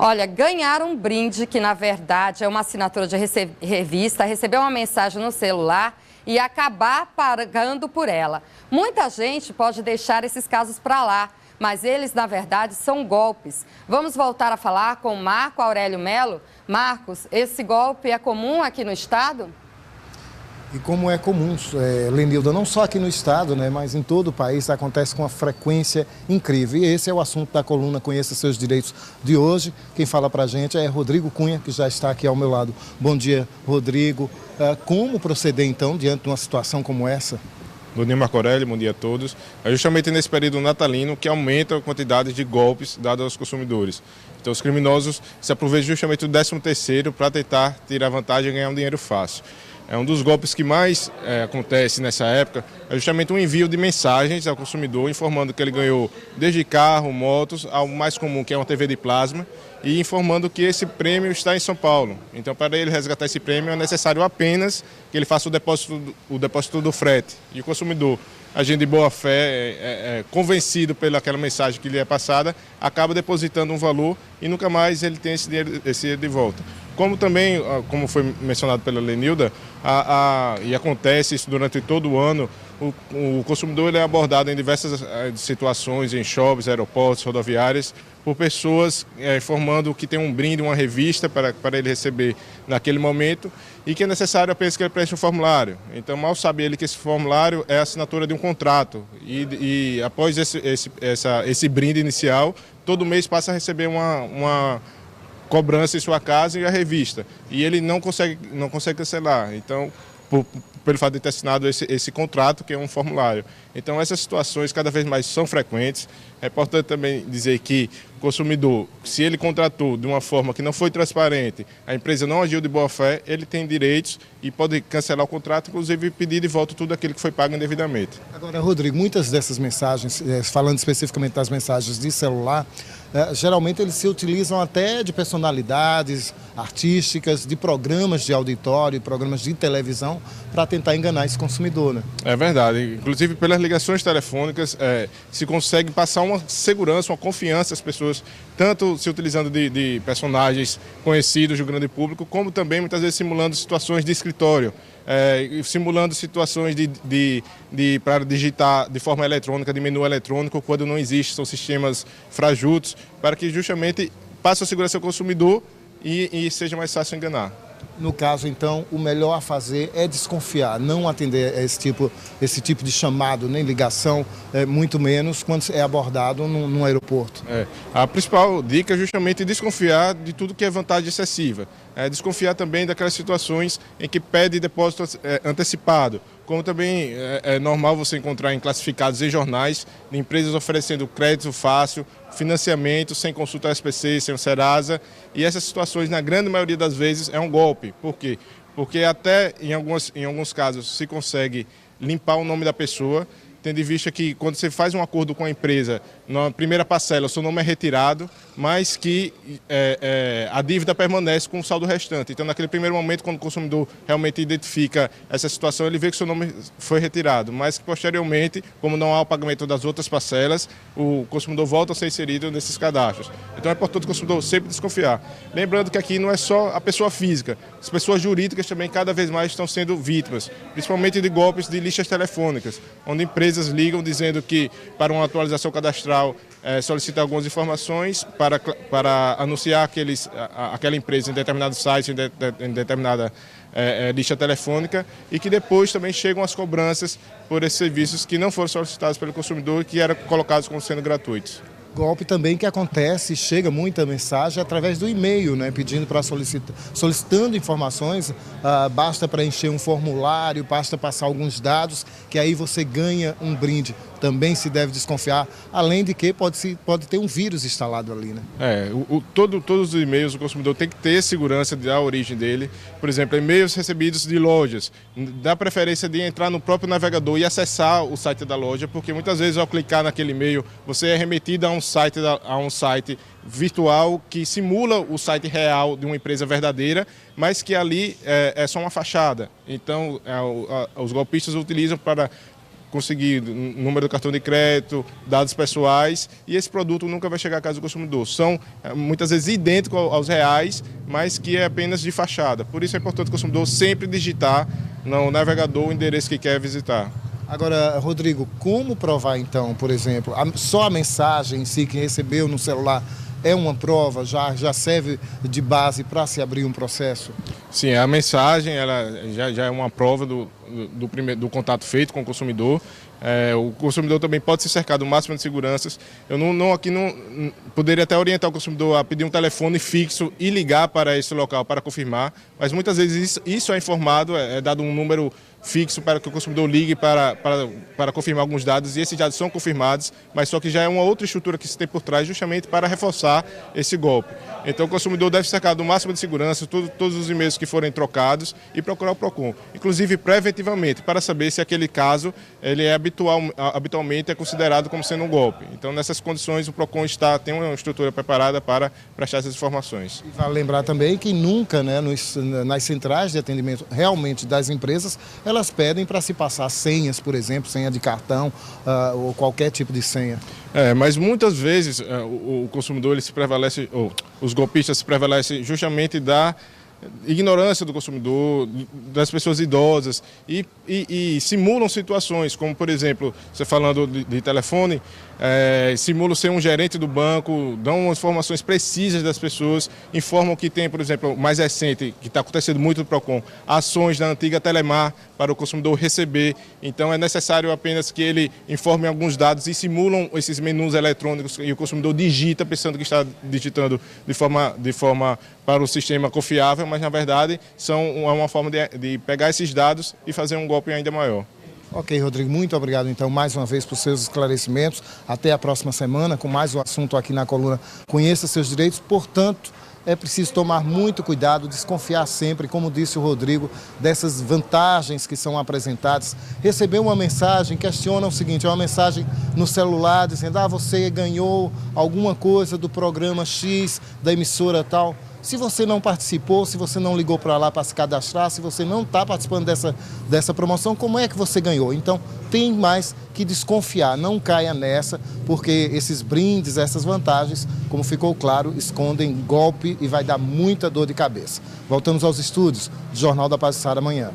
Olha, ganhar um brinde, que na verdade é uma assinatura de revista, receber uma mensagem no celular e acabar pagando por ela. Muita gente pode deixar esses casos para lá, mas eles, na verdade, são golpes. Vamos voltar a falar com Marco Aurélio Melo. Marcos, esse golpe é comum aqui no estado? E como é comum, Lenilda, não só aqui no estado, né, mas em todo o país, acontece com uma frequência incrível. E esse é o assunto da coluna Conheça Seus Direitos de hoje. Quem fala pra gente é Rodrigo Cunha, que já está aqui ao meu lado. Bom dia, Rodrigo. Como proceder, então, diante de uma situação como essa? Bom dia, Marco Aurélio, bom dia a todos. É justamente nesse período natalino que aumenta a quantidade de golpes dados aos consumidores. Então, os criminosos se aproveitam justamente do 13º para tentar tirar vantagem e ganhar um dinheiro fácil. Um dos golpes que mais acontece nessa época é justamente o envio de mensagens ao consumidor informando que ele ganhou desde carro, motos, ao mais comum que é uma TV de plasma, e informando que esse prêmio está em São Paulo. Então, para ele resgatar esse prêmio é necessário apenas que ele faça o depósito do frete. E o consumidor, agindo de boa fé, convencido pelaquela mensagem que lhe é passada, acaba depositando um valor e nunca mais ele tem esse dinheiro de volta. Como também, como foi mencionado pela Lenilda, e acontece isso durante todo o ano, o consumidor ele é abordado em diversas situações, em shoppings, aeroportos, rodoviárias, por pessoas informando que tem um brinde, uma revista para ele receber naquele momento e que é necessário apenas que ele preencha um formulário. Então, mal sabe ele que esse formulário é a assinatura de um contrato e após esse brinde inicial, todo mês passa a receber uma cobrança em sua casa e a revista. E ele não consegue cancelar. Então, pelo fato de ter assinado esse contrato, que é um formulário. Então, essas situações cada vez mais são frequentes. É importante também dizer que o consumidor, se ele contratou de uma forma que não foi transparente, a empresa não agiu de boa fé, ele tem direitos e pode cancelar o contrato, inclusive pedir de volta tudo aquilo que foi pago indevidamente. Agora, Rodrigo, muitas dessas mensagens, falando especificamente das mensagens de celular, geralmente eles se utilizam até de personalidades artísticas, de programas de auditório, programas de televisão, para tentar enganar esse consumidor, né? É verdade. Inclusive, pelas ligações telefônicas, se consegue passar uma segurança, uma confiança às pessoas, tanto se utilizando de personagens conhecidos do grande público, como também, muitas vezes, simulando situações de escritório, simulando situações para digitar de forma eletrônica, de menu eletrônico, quando não existe, são sistemas frajutos, para que justamente passe a segurança ao consumidor e seja mais fácil enganar. No caso, então, o melhor a fazer é desconfiar, não atender esse tipo de chamado, nem ligação, muito menos quando é abordado num aeroporto. A principal dica é justamente desconfiar de tudo que é vantagem excessiva. Desconfiar também daquelas situações em que pede depósito antecipado, como também é normal você encontrar em classificados em jornais, de empresas oferecendo crédito fácil, financiamento sem consulta SPC, sem o Serasa, e essas situações, na grande maioria das vezes, é um golpe. Por quê? Porque até em alguns casos se consegue limpar o nome da pessoa, tendo em vista que quando você faz um acordo com a empresa, na primeira parcela o seu nome é retirado, mas que a dívida permanece com o saldo restante. Então, naquele primeiro momento, quando o consumidor realmente identifica essa situação, ele vê que o seu nome foi retirado, mas que posteriormente, como não há o pagamento das outras parcelas, o consumidor volta a ser inserido nesses cadastros. Então, é importante o consumidor sempre desconfiar. Lembrando que aqui não é só a pessoa física, as pessoas jurídicas também cada vez mais estão sendo vítimas, principalmente de golpes de listas telefônicas, onde empresas ligam dizendo que para uma atualização cadastral solicitar algumas informações para anunciar aquela empresa em determinado site, em determinada lista telefônica, e que depois também chegam as cobranças por esses serviços que não foram solicitados pelo consumidor e que eram colocados como sendo gratuitos. Golpe também que acontece, chega muita mensagem através do e-mail, né, pedindo para solicitando informações, basta preencher um formulário, basta passar alguns dados, que aí você ganha um brinde. Também se deve desconfiar, além de que pode ter um vírus instalado ali, né? Todos os e-mails o consumidor tem que ter segurança da origem dele. Por exemplo, e-mails recebidos de lojas, dá preferência de entrar no próprio navegador e acessar o site da loja, porque muitas vezes ao clicar naquele e-mail, você é remetido a um site virtual que simula o site real de uma empresa verdadeira, mas que ali é só uma fachada. Então, os golpistas utilizam para conseguir número do cartão de crédito, dados pessoais, e esse produto nunca vai chegar à casa do consumidor. São muitas vezes idênticos aos reais, mas que é apenas de fachada. Por isso é importante o consumidor sempre digitar no navegador o endereço que quer visitar. Agora, Rodrigo, como provar então, por exemplo, só a mensagem em si que recebeu no celular é uma prova, já serve de base para se abrir um processo? Sim, a mensagem ela já é uma prova do contato feito com o consumidor. O consumidor também pode se cercar do máximo de seguranças. Eu aqui não poderia até orientar o consumidor a pedir um telefone fixo e ligar para esse local para confirmar, mas muitas vezes isso é informado, é dado um número fixo para que o consumidor ligue para confirmar alguns dados, e esses dados são confirmados, mas só que já é uma outra estrutura que se tem por trás justamente para reforçar esse golpe. Então o consumidor deve se cercar do máximo de segurança, todos os e-mails que forem trocados, e procurar o PROCON, inclusive preventivamente, para saber se aquele caso ele é habitualmente considerado como sendo um golpe. Então nessas condições o PROCON tem uma estrutura preparada para prestar essas informações. E vale lembrar também que nunca, né, nas centrais de atendimento realmente das empresas, elas pedem para se passar senhas, por exemplo, senha de cartão ou qualquer tipo de senha. Mas muitas vezes o consumidor ele se prevalece, ou os golpistas se prevalecem justamente da ignorância do consumidor, das pessoas idosas, e simulam situações, como por exemplo, você falando de telefone, simulam ser um gerente do banco, dão informações precisas das pessoas, informam que tem, por exemplo, mais recente, que está acontecendo muito no PROCON, ações da antiga Telemar para o consumidor receber. Então é necessário apenas que ele informe alguns dados e simulam esses menus eletrônicos, e o consumidor digita pensando que está digitando de forma para o sistema confiável, mas na verdade é uma forma de pegar esses dados e fazer um golpe ainda maior. Ok, Rodrigo, muito obrigado então mais uma vez por seus esclarecimentos. Até a próxima semana com mais um assunto aqui na coluna Conheça Seus Direitos. Portanto, é preciso tomar muito cuidado, desconfiar sempre, como disse o Rodrigo, dessas vantagens que são apresentadas. Receber uma mensagem, questiona o seguinte, é uma mensagem no celular dizendo: você ganhou alguma coisa do programa X, da emissora tal. Se você não participou, se você não ligou para lá para se cadastrar, se você não está participando dessa promoção, como é que você ganhou? Então, tem mais que desconfiar, não caia nessa, porque esses brindes, essas vantagens, como ficou claro, escondem golpe e vai dar muita dor de cabeça. Voltamos aos estúdios do Jornal da Paz de Sara amanhã.